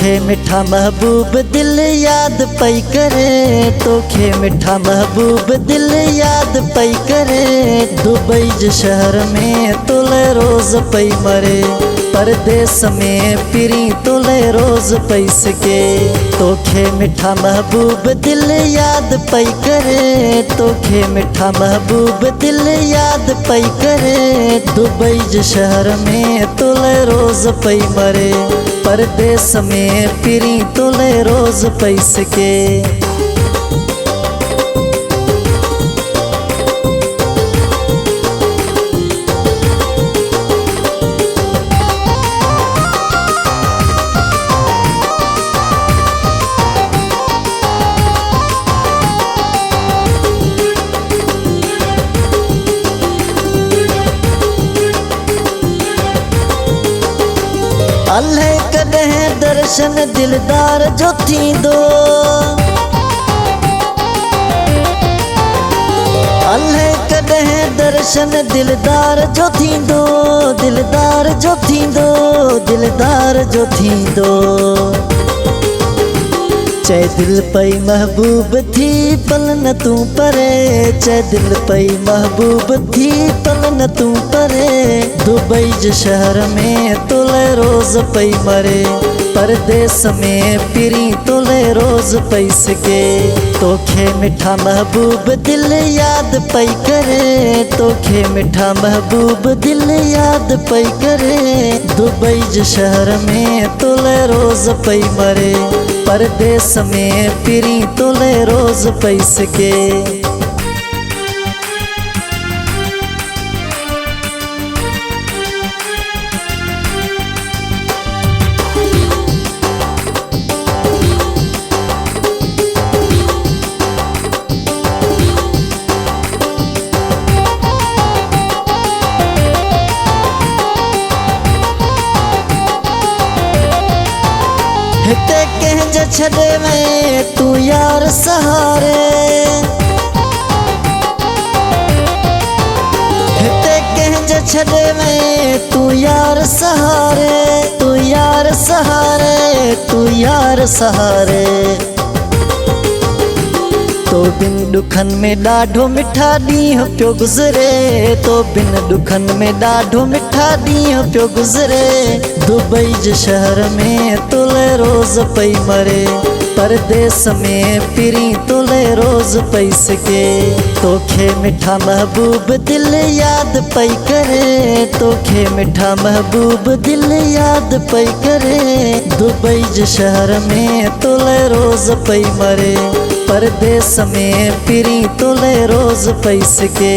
तोखे मिठा महबूब दिल याद पई करे, तोखे मिठा महबूब दिल याद पई करे। दुबई जे शहर में तोले रोज पई मरे, परदेस में फिरी तोले रोज पैसके। तोखे मिठा महबूब दिल याद पई करे, तोखे मिठा महबूब दिल याद पई करे। दुबई जे शहर में तोले रोज पई मरे, परदेस में फिरी तोले रोज पैसके। अल्लाह कॾहिं दर्शन दिलदार जो थींदो, अल्लाह कॾहिं दर्शन दिलदार जो थींदो, दिलदार जो थींदो, दिलदार जो थींदो। चए दिल पई महबूब थी पल न तू परे, चए दिल पई महबूब थी पल न तू परे। दुबई जे शहर में तोले रोज पई मरे, परदेस में फिरी तोले रोज पैसके। तोखे मिठा महबूब दिल याद पई करे, तोखे मिठा महबूब दिल याद पई करे। दुबई जे शहर में तोले रोज पई मरे, परदेस में फिरी तोले रोज पैसके। हिते कंहिंजे छॾे में तू यार सहारे, हिते कंहिंजे छॾे में तू यार सहारे, तू यार सहारे, तू यार सहारे। तो बिन दुखन में ॾाढो मिठा ॾींहं पियो गुज़रे, तो बिन दुखन में ॾाढो मिठा ॾींहं पियो गुज़रे। दुबई जे शहर में तोले रोज पई मरे, परदेस में फिरी तोले रोज पैसके। तोखे मिठा महबूब दिल याद पई करे, तोखे मिठा महबूब दिल याद पई करे। दुबई जे शहर में तोले रोज पई मरे, परदेस में फिरी तोले रोज पैसके।